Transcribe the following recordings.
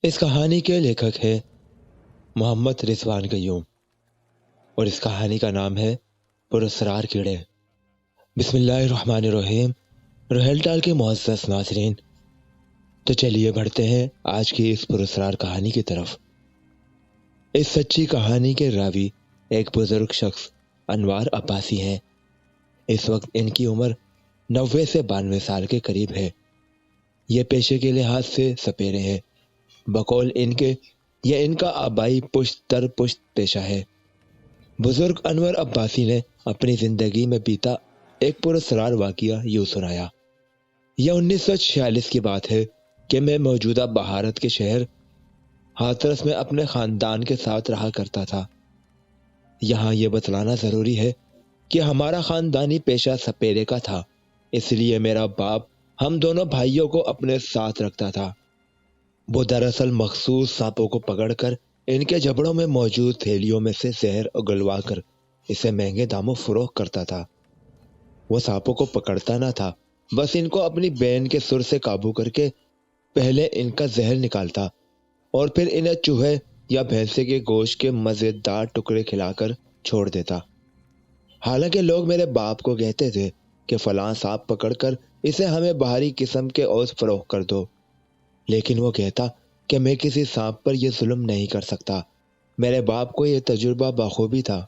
اس کہانی کے لیکھک ہے محمد رضوان قیوم اور اس کہانی کا نام ہے پراسرار کیڑے۔ بسم اللہ الرحمن الرحیم۔ روہیل ٹال کے معزز ناظرین، تو چلیے بڑھتے ہیں آج کی اس پراسرار کہانی کی طرف۔ اس سچی کہانی کے راوی ایک بزرگ شخص انوار عباسی ہیں۔ اس وقت ان کی عمر 90 سے 92 سال کے قریب ہے۔ یہ پیشے کے لحاظ سے سپیرے ہیں۔ بقول ان کے یہ ان کا آبائی پشت در پشت پیشہ ہے۔ بزرگ انور عباسی نے اپنی زندگی میں بیتا ایک پراسرار واقعہ یوں سنایا۔ یہ 1946 کی بات ہے کہ میں موجودہ بہارت کے شہر ہاتھرس میں اپنے خاندان کے ساتھ رہا کرتا تھا۔ یہاں یہ بتلانا ضروری ہے کہ ہمارا خاندانی پیشہ سپیرے کا تھا، اس لیے میرا باپ ہم دونوں بھائیوں کو اپنے ساتھ رکھتا تھا۔ وہ دراصل مخصوص سانپوں کو پکڑ کر ان کے جبڑوں میں موجود تھیلیوں میں سے زہر اگلوا کر اسے مہنگے داموں فروخت کرتا تھا۔ وہ سانپوں کو پکڑتا نہ تھا، بس ان کو اپنی بین کے سر سے قابو کر کے پہلے ان کا زہر نکالتا اور پھر انہیں چوہے یا بھینسے کے گوشت کے مزیدار ٹکڑے کھلا کر چھوڑ دیتا۔ حالانکہ لوگ میرے باپ کو کہتے تھے کہ فلاں سانپ پکڑ کر اسے ہمیں باہری قسم کے اوز فروخت کر دو، لیکن وہ کہتا کہ میں کسی سانپ پر یہ ظلم نہیں کر سکتا۔ میرے باپ کو یہ تجربہ بخوبی تھا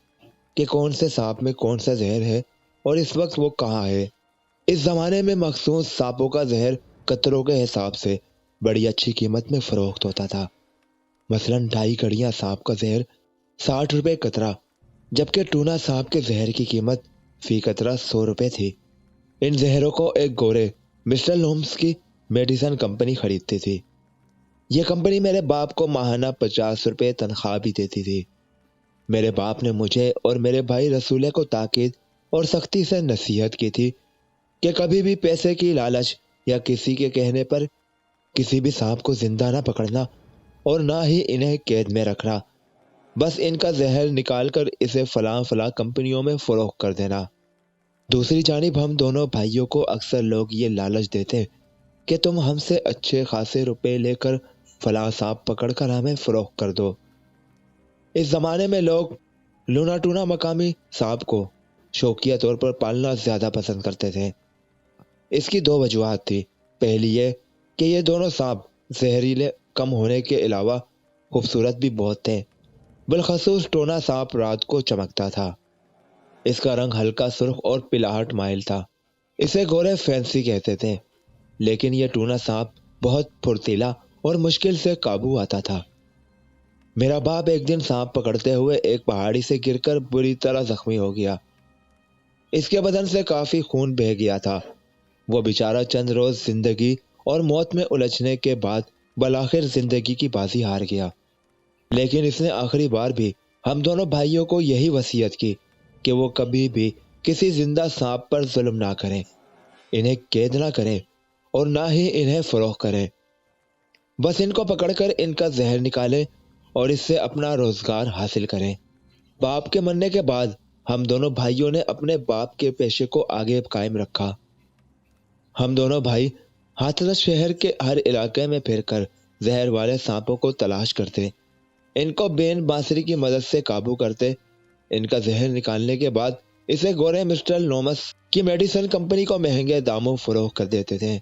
کہ کون سے سانپ میں کون سا زہر ہے اور اس وقت وہ کہاں ہے۔ اس زمانے میں مخصوص سانپوں کا زہر قطروں کے حساب سے بڑی اچھی قیمت میں فروخت ہوتا تھا۔ مثلاً 2.5 کڑیاں سانپ کا زہر 60 روپے قطرہ، جبکہ ٹونا سانپ کے زہر کی قیمت فی قطرہ 100 روپے تھی۔ ان زہروں کو ایک گورے مسٹر لومس کی میڈیسن کمپنی خریدتی تھی۔ یہ کمپنی میرے باپ کو ماہانہ 50 روپے تنخواہ بھی دیتی تھی۔ میرے باپ نے مجھے اور میرے بھائی رسولے کو تاکید اور سختی سے نصیحت کی تھی کہ کبھی بھی پیسے کی لالچ یا کسی کے کہنے پر کسی بھی سانپ کو زندہ نہ پکڑنا اور نہ ہی انہیں قید میں رکھنا، بس ان کا زہر نکال کر اسے فلاں فلاں کمپنیوں میں فروخت کر دینا۔ دوسری جانب ہم دونوں بھائیوں کو اکثر لوگ یہ لالچ دیتے کہ تم ہم سے اچھے خاصے روپے لے کر فلاں سانپ پکڑ کر ہمیں فروخت کر دو۔ اس زمانے میں لوگ لونا ٹونا مقامی سانپ کو شوقیہ طور پر پالنا زیادہ پسند کرتے تھے۔ اس کی 2 وجوہات تھی۔ پہلی یہ کہ یہ دونوں سانپ زہریلے کم ہونے کے علاوہ خوبصورت بھی بہت تھے۔ بالخصوص ٹونا سانپ رات کو چمکتا تھا۔ اس کا رنگ ہلکا سرخ اور پلاہٹ مائل تھا۔ اسے گورے فینسی کہتے تھے، لیکن یہ ٹونا سانپ بہت پھرتیلا اور مشکل سے قابو آتا تھا۔ میرا باپ ایک دن سانپ پکڑتے ہوئے ایک پہاڑی سے گر کر بری طرح زخمی ہو گیا۔ اس کے بدن سے کافی خون بہہ گیا تھا۔ وہ بیچارہ چند روز زندگی اور موت میں الجھنے کے بعد بالآخر زندگی کی بازی ہار گیا۔ لیکن اس نے آخری بار بھی ہم دونوں بھائیوں کو یہی وصیت کی کہ وہ کبھی بھی کسی زندہ سانپ پر ظلم نہ کریں، انہیں قید نہ کریں اور نہ ہی انہیں فروخت کریں۔ بس ان کو پکڑ کر ان کا زہر نکالیں اور اس سے اپنا روزگار حاصل کریں۔ باپ کے مرنے کے بعد ہم دونوں بھائیوں نے اپنے باپ کے پیشے کو آگے قائم رکھا۔ ہم دونوں بھائی ہاتھرس شہر کے ہر علاقے میں پھر کر زہر والے سانپوں کو تلاش کرتے، ان کو بین بانسری کی مدد سے قابو کرتے۔ ان کا زہر نکالنے کے بعد اسے گورے مسٹر لومس کی میڈیسن کمپنی کو مہنگے داموں فروخت کر دیتے تھے۔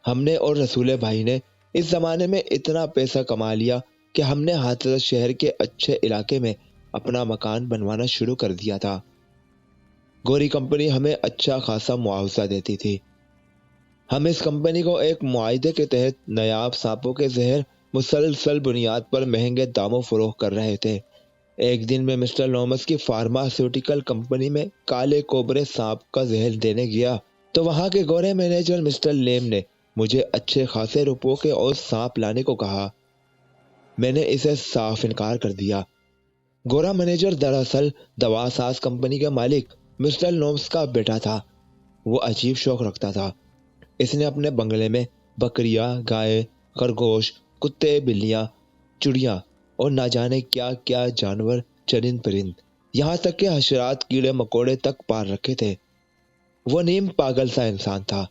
ہم نے اور رسولے بھائی نے اس زمانے میں اتنا پیسہ کما لیا کہ ہم نے ہاتھرس شہر کے اچھے علاقے میں اپنا مکان بنوانا شروع کر دیا تھا۔ گوری کمپنی ہمیں اچھا خاصا معاوضہ دیتی تھی۔ ہم اس کمپنی کو ایک معاہدے کے تحت نایاب سانپوں کے زہر مسلسل بنیاد پر مہنگے داموں فروخت کر رہے تھے۔ ایک دن میں مسٹر لومس کی فارماسیوٹیکل کمپنی میں کالے کوبرے سانپ کا زہر دینے گیا تو وہاں کے گورے مینیجر مسٹر لیم نے مجھے اچھے خاصے روپوں کے اور سانپ لانے کو کہا۔ میں نے اسے صاف انکار کر دیا۔ گورا مینیجر دراصل دوا ساز کمپنی کے مالک مسٹر لومس کا بیٹا تھا۔ وہ عجیب شوق رکھتا تھا۔ اس نے اپنے بنگلے میں بکریاں، گائے، خرگوش، کتے، بلیاں، چڑیاں اور نہ جانے کیا کیا جانور، چرند پرند، یہاں تک کہ حشرات، کیڑے مکوڑے تک پال رکھے تھے۔ وہ نیم پاگل سا انسان تھا۔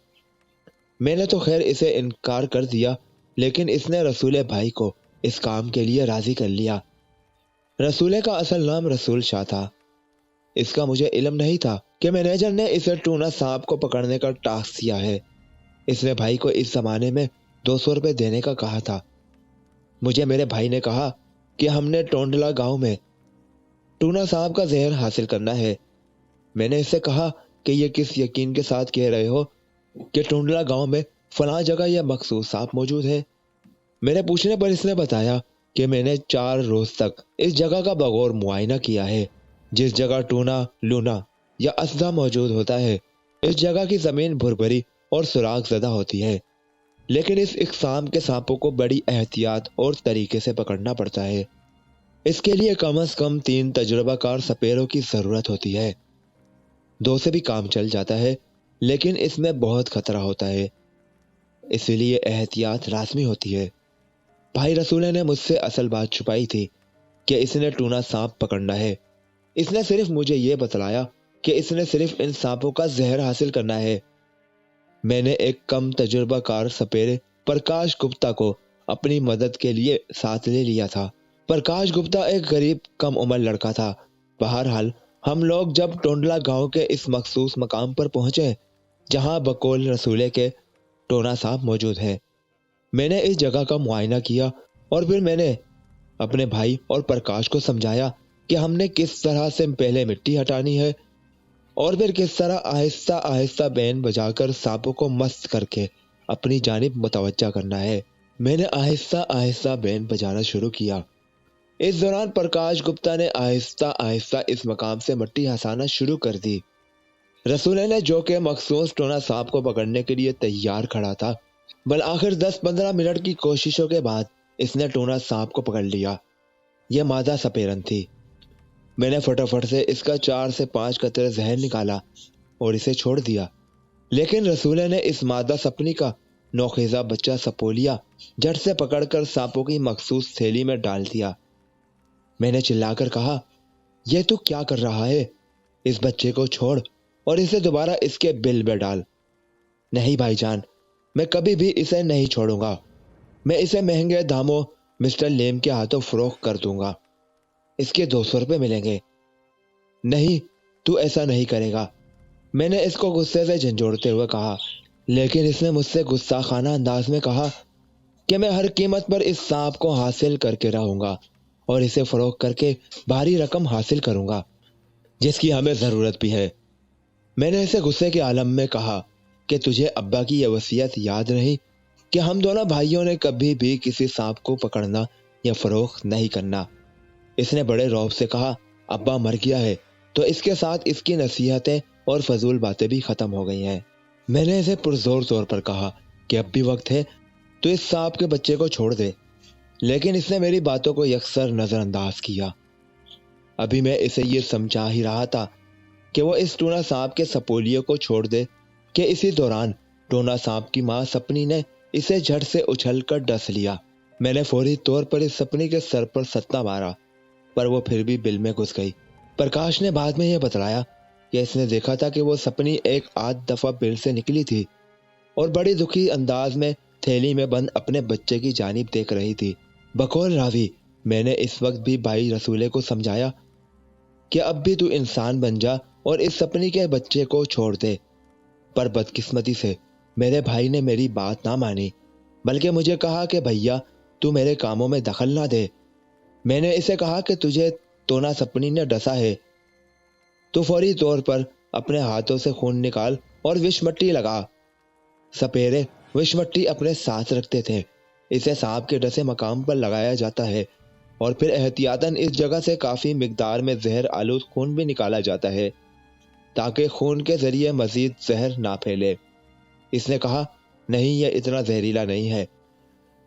میں نے تو خیر اسے انکار کر دیا، لیکن اس نے رسول بھائی کو اس کام کے لیے راضی کر لیا۔ رسول کا اصل نام رسول شاہ تھا۔ اس کا مجھے علم نہیں تھا کہ مینیجر نے اسے ٹونا سانپ کو پکڑنے کا ٹاسک دیا ہے۔ اس نے بھائی کو اس زمانے میں 200 روپے دینے کا کہا تھا۔ مجھے میرے بھائی نے کہا کہ ہم نے ٹونڈلا گاؤں میں ٹونا سانپ کا زہر حاصل کرنا ہے۔ میں نے اس سے کہا کہ یہ کس یقین کے ساتھ کہہ رہے ہو کہ ٹونڈلا گاؤں میں فلاں جگہ یہ مخصوص سانپ موجود ہے؟ میرے پوچھنے پر اس نے بتایا کہ میں نے 4 روز تک اس جگہ کا بغور معائنہ کیا ہے۔ جس جگہ ٹونا، لونا یا اسدہ موجود ہوتا ہے، اس جگہ کی زمین بھربھری اور سراغ زدہ ہوتی ہے، لیکن اس اقسام کے سانپوں کو بڑی احتیاط اور طریقے سے پکڑنا پڑتا ہے۔ اس کے لیے کم از کم 3 تجربہ کار سپیروں کی ضرورت ہوتی ہے۔ 2 سے بھی کام چل جاتا ہے، لیکن اس میں بہت خطرہ ہوتا ہے، اسی لیے احتیاط لازمی ہوتی ہے۔ بھائی رسول نے مجھ سے اصل بات چھپائی تھی کہ اس نے ٹونا سانپ پکڑنا ہے۔ اس نے صرف مجھے یہ بتلایا کہ اس نے صرف ان سانپوں کا زہر حاصل کرنا ہے۔ میں نے ایک کم تجربہ کار سپیرے پرکاش گپتا کو اپنی مدد کے لیے ساتھ لے لیا تھا۔ پرکاش گپتا ایک غریب کم عمر لڑکا تھا۔ بہرحال ہم لوگ جب ٹونڈلا گاؤں کے اس مخصوص مقام پر پہنچے جہاں بقول رسولے کے ٹونا سانپ موجود ہے، میں نے اس جگہ کا معائنہ کیا اور پھر میں نے اپنے بھائی اور پرکاش کو سمجھایا کہ ہم نے کس طرح سے پہلے مٹی ہٹانی ہے اور پھر کس طرح آہستہ آہستہ بین بجا کر سانپوں کو مست کر کے اپنی جانب متوجہ کرنا ہے۔ میں نے آہستہ آہستہ بین بجانا شروع کیا۔ اس دوران پرکاش گپتا نے آہستہ آہستہ اس مقام سے مٹی ہسانا شروع کر دی۔ رسولے نے جو کہ مخصوص ٹونا سانپ کو پکڑنے کے لیے تیار کھڑا تھا، بالآخر 10-15 منٹ کی کوششوں کے بعد اس نے ٹونا سانپ کو پکڑ لیا۔ یہ مادہ سپیرن تھی۔ میں نے فٹافٹ سے اس کا 4 سے 5 قطرے زہر نکالا اور اسے چھوڑ دیا، لیکن رسولے نے اس مادہ سپنی کا نوخیزہ بچہ سپولیا جڑ سے پکڑ کر سانپوں کی مخصوص تھیلی میں ڈال دیا۔ میں نے چلا کر کہا، یہ تو کیا کر رہا ہے؟ اس بچے کو چھوڑ اور اسے دوبارہ اس کے بل میں ڈال۔ نہیں بھائی جان، میں کبھی بھی اسے نہیں چھوڑوں گا۔ میں اسے مہنگے داموں مسٹر لیم کے ہاتھوں فروخت کر دوں گا۔ اس کے 200 روپے ملیں گے۔ نہیں، تو ایسا نہیں کرے گا، میں نے اس کو غصے سے جھنجھوڑتے ہوئے کہا، لیکن اس نے مجھ سے غصہ خانہ انداز میں کہا کہ میں ہر قیمت پر اس سانپ کو حاصل کر کے رہوں گا اور اسے فروخت کر کے بھاری رقم حاصل کروں گا، جس کی ہمیں ضرورت بھی ہے۔ میں نے اسے غصے کے عالم میں کہا کہ تجھے ابا کی یہ وصیت یاد نہیں کہ ہم دونوں بھائیوں نے کبھی بھی کسی سانپ کو پکڑنا یا فروخت نہیں کرنا۔ اس نے بڑے رعب سے کہا، ابا مر گیا ہے تو اس کے ساتھ اس کی نصیحتیں اور فضول باتیں بھی ختم ہو گئی ہیں۔ میں نے اسے پرزور طور پر کہا کہ اب بھی وقت ہے تو اس سانپ کے بچے کو چھوڑ دے، لیکن اس نے میری باتوں کو یکسر نظر انداز کیا۔ ابھی میں اسے یہ سمجھا ہی رہا تھا کہ وہ اس ٹونا سانپ کے سپولیے کو چھوڑ دے کہ اسی دوران ٹونا سانپ کی ماں سپنی نے اسے جھٹ سے اچھل کر ڈس لیا۔ میں نے فوری طور پر اس سپنی کے سر پر ستا مارا، پر وہ پھر بھی بل میں گھس گئی۔ پرکاش نے بعد میں یہ بتلایا کہ اس نے دیکھا تھا کہ وہ سپنی ایک آدھ دفعہ بل سے نکلی تھی اور بڑی دکھی انداز میں تھیلی میں بند اپنے بچے کی جانب دیکھ رہی تھی۔ بقول راوی میں نے اس وقت بھی بھائی رسولے کو سمجھایا کہ اب بھی تو انسان بن جا اور اس سپنی کے بچے کو چھوڑ دے، پر بدقسمتی سے میرے بھائی نے میری بات نہ مانی، بلکہ مجھے کہا کہ بھیا تو میرے کاموں میں دخل نہ دے۔ میں نے اسے کہا کہ تجھے ٹونا سپنی نے ڈسا ہے تو فوری طور پر اپنے ہاتھوں سے خون نکال اور وش مٹی لگا۔ سپیرے وش مٹی اپنے ساتھ رکھتے تھے۔ اسے سانپ کے ڈسے مقام پر لگایا جاتا ہے اور پھر احتیاطاً اس جگہ سے کافی مقدار میں زہر آلود خون بھی نکالا جاتا ہے تاکہ خون کے ذریعے مزید زہر نہ پھیلے۔ اس نے کہا، نہیں، یہ اتنا زہریلا نہیں ہے،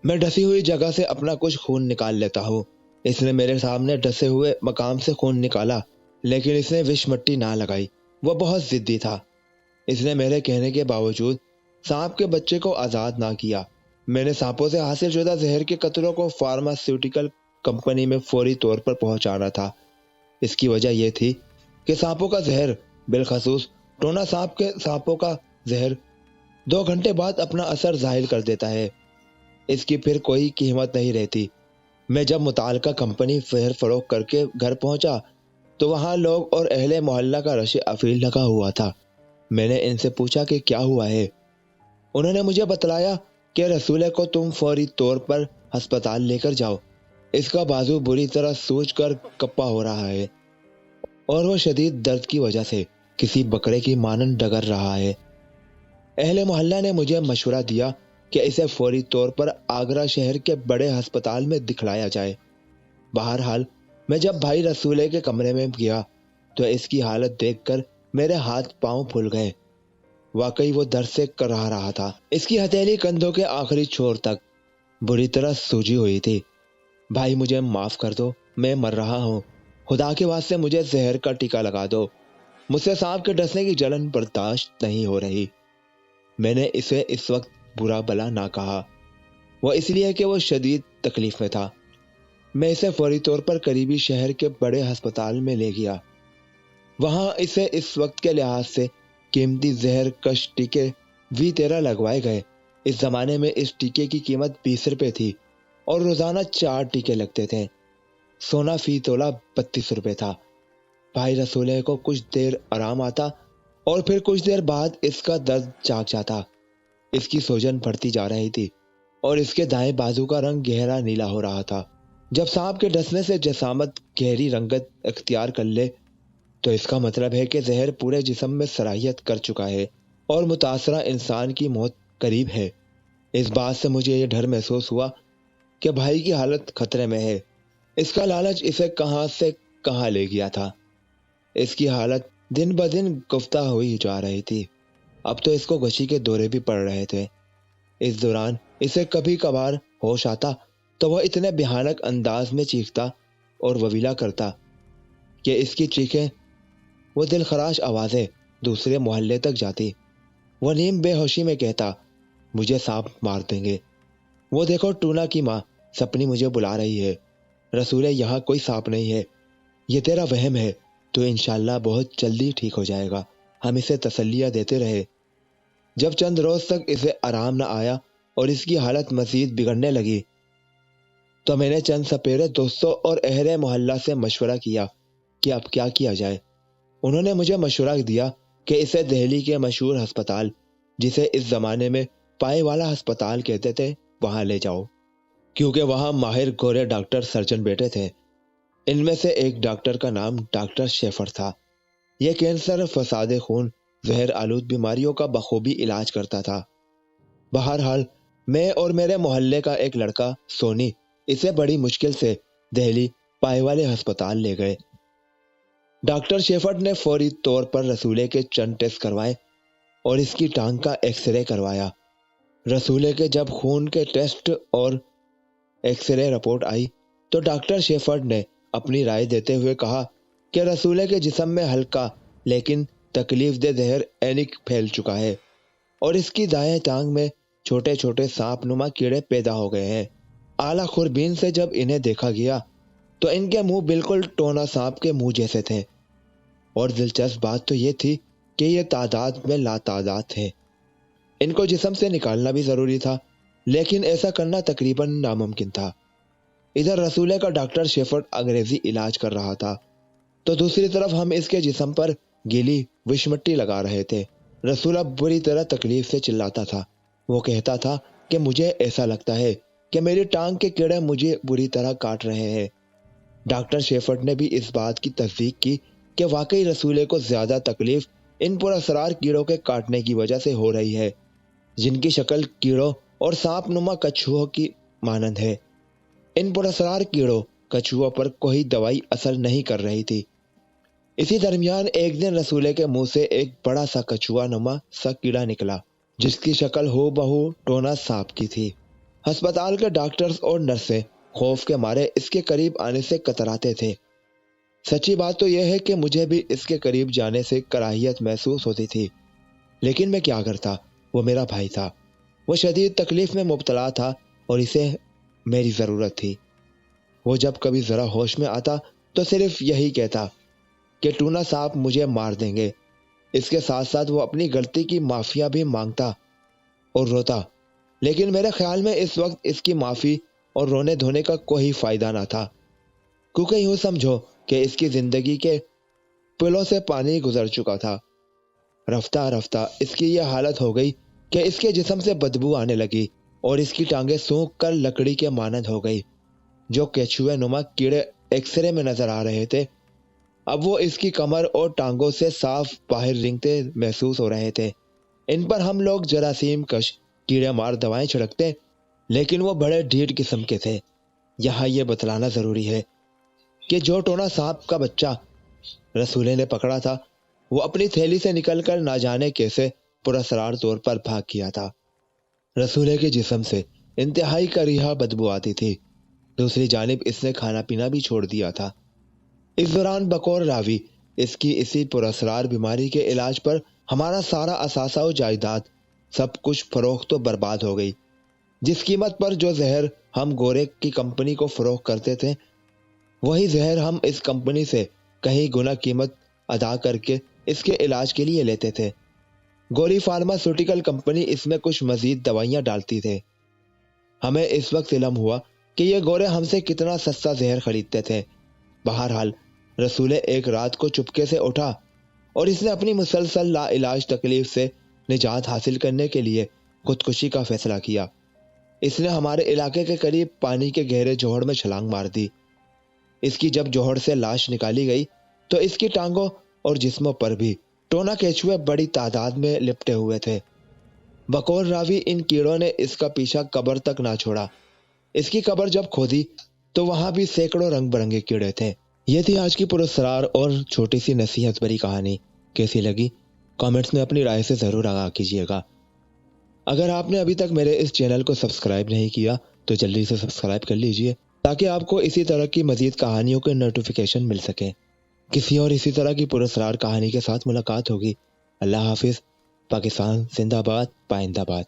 میں ڈسی ہوئی جگہ سے اپنا کچھ خون نکال لیتا ہوں۔ اس نے میرے سامنے ڈسے ہوئے مقام سے خون نکالا، لیکن اس نے وش مٹی نہ لگائی۔ وہ بہت ضدی تھا۔ اس نے میرے کہنے کے باوجود سانپ کے بچے کو آزاد نہ کیا۔ میں نے سانپوں سے حاصل شدہ زہر کے قطروں کو فارماسیوٹیکل کمپنی میں فوری طور پر پہنچانا تھا۔ اس کی وجہ یہ تھی کہ سانپوں کا زہر، بالخصوص ٹونا سانپ کے سانپوں کا زہر، 2 گھنٹے بعد اپنا اثر ظاہر کر دیتا ہے۔ اس کی پھر کوئی قیمت نہیں رہتی۔ میں جب متعلقہ کمپنی فہر فروخت کر کے گھر پہنچا تو وہاں لوگ اور اہل محلہ کا رش افیل لگا ہوا تھا۔ میں نے ان سے پوچھا کہ کیا ہوا ہے۔ انہوں نے مجھے بتلایا کہ رسولے کو تم فوری طور پر ہسپتال لے کر جاؤ، اس کا بازو بری طرح سوج کر کپا ہو رہا ہے اور وہ شدید درد کی وجہ سے کسی بکرے کی مانند ڈگر رہا ہے۔ اہل محلہ نے مجھے مشورہ دیا کہ اسے فوری طور پر آگرہ شہر کے بڑے ہسپتال میں دکھلایا جائے۔ بہرحال میں جب بھائی رسولے کے کمرے میں گیا تو اس کی حالت دیکھ کر میرے ہاتھ پاؤں پھول گئے۔ واقعی وہ درد سے کرا رہا تھا۔ اس کی ہتھیلی کندھوں کے آخری چھور تک بری طرح سوجی ہوئی تھی۔ بھائی مجھے معاف کر دو، میں مر رہا ہوں، خدا کے واسطے مجھے زہر کا ٹیکا لگا دو، مجھ سے سانپ کے ڈسنے کی جلن برداشت نہیں ہو رہی۔ میں نے اسے اس وقت برا بلا نہ کہا، وہ اس لیے کہ وہ شدید تکلیف میں تھا۔ میں اسے فوری طور پر قریبی شہر کے بڑے ہسپتال میں لے گیا۔ وہاں اسے اس وقت کے لحاظ سے قیمتی زہر کش ٹیکے V13 لگوائے گئے۔ اس زمانے میں اس ٹیکے کی قیمت 20 روپے تھی اور روزانہ 4 ٹیکے لگتے تھے۔ سونا فی تولہ 32 روپے تھا۔ بھائی رسولے کو کچھ دیر آرام آتا اور پھر کچھ دیر بعد اس کا درد جاگ جاتا۔ اس کی سوجن بڑھتی جا رہی تھی اور اس کے دائیں بازو کا رنگ گہرا نیلا ہو رہا تھا۔ جب سانپ کے ڈسنے سے جسامت گہری رنگت اختیار کر لے تو اس کا مطلب ہے کہ زہر پورے جسم میں سرایت کر چکا ہے اور متاثرہ انسان کی موت قریب ہے۔ اس بات سے مجھے یہ ڈر محسوس ہوا کہ بھائی کی حالت خطرے میں ہے۔ اس کا لالچ اسے کہاں سے کہاں لے گیا تھا۔ اس کی حالت دن بدن گفتہ ہوئی جا رہی تھی۔ اب تو اس کو غشی کے دورے بھی پڑ رہے تھے۔ اس دوران اسے کبھی کبھار ہوش آتا تو وہ اتنے بھیانک انداز میں چیختا اور وویلا کرتا کہ اس کی چیخیں، وہ دل خراش آوازیں دوسرے محلے تک جاتی۔ وہ نیم بے ہوشی میں کہتا، مجھے سانپ مار دیں گے، وہ دیکھو ٹونا کی ماں سپنی مجھے بلا رہی ہے، رسولے یہاں کوئی سانپ نہیں ہے، یہ تیرا وہم ہے، تو انشاءاللہ بہت جلدی ٹھیک ہو جائے گا۔ ہم اسے تسلیاں دیتے رہے۔ جب چند روز تک اسے آرام نہ آیا اور اس کی حالت مزید بگڑنے لگی تو میں نے چند سپیرے دوستوں اور اہل محلہ سے مشورہ کیا کہ اب کیا کیا جائے۔ انہوں نے مجھے مشورہ دیا کہ اسے دہلی کے مشہور ہسپتال، جسے اس زمانے میں پائے والا ہسپتال کہتے تھے، وہاں لے جاؤ، کیونکہ وہاں ماہر گورے ڈاکٹر سرجن بیٹھے تھے۔ ان میں سے ایک ڈاکٹر کا نام ڈاکٹر شیفر تھا۔ یہ کینسر، فساد خون، زہر آلود بیماریوں کا بخوبی علاج کرتا تھا۔ بہرحال میں اور میرے محلے کا ایک لڑکا سونی اسے بڑی مشکل سے دہلی پائے والے ہسپتال لے گئے۔ ڈاکٹر شیفرڈ نے فوری طور پر رسولے کے چند ٹیسٹ کروائے اور اس کی ٹانگ کا ایکس رے کروایا۔ رسولے کے جب خون کے ٹیسٹ اور ایکس رے رپورٹ آئی تو ڈاکٹر شیفرڈ نے اپنی رائے دیتے ہوئے کہا کہ رسولے کے جسم میں ہلکا لیکن تکلیف دہ زہر اینک پھیل چکا ہے اور اس کی دائیں ٹانگ میں چھوٹے چھوٹے سانپ نما کیڑے پیدا ہو گئے ہیں۔ اعلیٰ خوربین سے جب انہیں دیکھا گیا تو ان کے منہ بالکل ٹونا سانپ کے منہ جیسے تھے، اور دلچسپ بات تو یہ تھی کہ یہ تعداد میں لاتعداد تھے۔ ان کو جسم سے نکالنا بھی ضروری تھا، لیکن ایسا کرنا تقریباً ناممکن تھا۔ ادھر رسولے کا ڈاکٹر شیفرڈ انگریزی علاج کر رہا تھا تو دوسری طرف ہم اس کے جسم پر گیلی وشمٹی لگا رہے تھے۔ رسولہ بری طرح تکلیف سے چلاتا تھا۔ وہ کہتا تھا کہ مجھے ایسا لگتا ہے کہ میری ٹانگ کے کیڑے مجھے بری طرح کاٹ رہے ہیں۔ ڈاکٹر شیفرڈ نے بھی اس بات کی تصدیق کی کہ واقعی رسولے کو زیادہ تکلیف ان پر اسرار کیڑوں کے کاٹنے کی وجہ سے ہو رہی ہے، جن کی شکل کیڑوں اور سانپ نما کچھووں کی مانند ہے۔ ان پر اسرار کیڑوں کچھووں پر کوئی دوائی اثر نہیں کر رہی تھی۔ اسی درمیان ایک دن رسولے کے منہ سے ایک بڑا سا کچھوا نما سا کیڑا نکلا جس کی شکل ہو بہو ٹونا سانپ کی تھی۔ ہسپتال کے ڈاکٹرز اور نرسیں خوف کے مارے اس کے قریب آنے سے کتراتے تھے۔ سچی بات تو یہ ہے کہ مجھے بھی اس کے قریب جانے سے کراہیت محسوس ہوتی تھی، لیکن میں کیا کرتا، وہ میرا بھائی تھا، وہ شدید تکلیف میں مبتلا تھا اور اسے میری ضرورت تھی۔ وہ جب کبھی ذرا ہوش میں آتا تو صرف یہی کہتا کہ ٹونا سانپ مجھے مار دیں گے۔ اس کے ساتھ ساتھ وہ اپنی غلطی کی معافیا بھی مانگتا اور روتا لیکن میرے خیال میں اس وقت اس کی معافی اور رونے دھونے کا کوئی فائدہ نہ تھا، کیونکہ یوں سمجھو کہ اس کی زندگی کے پلوں سے پانی گزر چکا تھا۔ رفتہ رفتہ اس کی یہ حالت ہو گئی کہ اس کے جسم سے بدبو آنے لگی اور اس کی ٹانگیں سوکھ کر لکڑی کے مانند ہو گئی۔ جو کیچوے نما کیڑے ایکس رے میں نظر آ رہے تھے، اب وہ اس کی کمر اور ٹانگوں سے صاف باہر رنگتے محسوس ہو رہے تھے۔ ان پر ہم لوگ جراثیم کش کیڑے مار دوائیں چھڑکتے، لیکن وہ بڑے ڈھیٹ قسم کے تھے۔ یہاں یہ بتلانا ضروری ہے کہ جو ٹونا سانپ کا بچہ رسولے نے پکڑا تھا، وہ اپنی تھیلی سے نکل کر نہ جانے کیسے پراسرار طور پر بھاگ گیا تھا۔ رسولے کے جسم سے انتہائی کریہا بدبو آتی تھی۔ دوسری جانب اس نے کھانا پینا بھی چھوڑ دیا تھا۔ اس دوران بقول راوی اس کی اسی پراسرار بیماری کے علاج پر ہمارا سارا اثاثہ و جائیداد سب کچھ فروخت و برباد ہو گئی۔ جس قیمت پر جو زہر ہم گورے کی کمپنی کو فروخت کرتے تھے، وہی زہر ہم اس کمپنی سے کہیں گنا قیمت ادا کر کے اس کے علاج کے لیے لیتے تھے۔ گوری فارماسیوٹیکل کمپنی اس میں کچھ مزید دوائیاں ڈالتی تھے۔ ہمیں اس وقت علم ہوا کہ یہ گورے ہم سے کتنا سستا زہر خریدتے تھے۔ بہرحال رسولے ایک رات کو چپکے سے اٹھا اور اس نے اپنی مسلسل لا علاج تکلیف سے نجات حاصل کرنے کے لیے خودکشی کا فیصلہ کیا۔ اس نے ہمارے علاقے کے قریب پانی کے گہرے جوہڑ میں چھلانگ مار دی۔ اس کی جب جوہڑ سے لاش نکالی گئی تو اس کی ٹانگوں اور جسموں پر بھی ٹونا کیچوے بڑی تعداد میں لپٹے ہوئے تھے۔ بقول راوی ان کیڑوں نے اس کا پیچھا قبر تک نہ چھوڑا۔ اس کی قبر جب کھودی تو وہاں بھی سینکڑوں رنگ برنگے کیڑے تھے۔ یہ تھی آج کی پراسرار اور چھوٹی سی نصیحت بھری کہانی۔ کیسی لگی؟ کامنٹس میں اپنی رائے سے ضرور آگاہ کیجیے گا۔ اگر آپ نے ابھی تک میرے اس چینل کو سبسکرائب نہیں کیا تو جلدی سے سبسکرائب کر لیجیے تاکہ آپ کو اسی طرح کی مزید کہانیوں کے نوٹیفیکیشن مل سکے۔ کسی اور اسی طرح کی پراسرار کہانی کے ساتھ ملاقات ہوگی۔ اللہ حافظ۔ پاکستان زندہ باد، پائندہ باد۔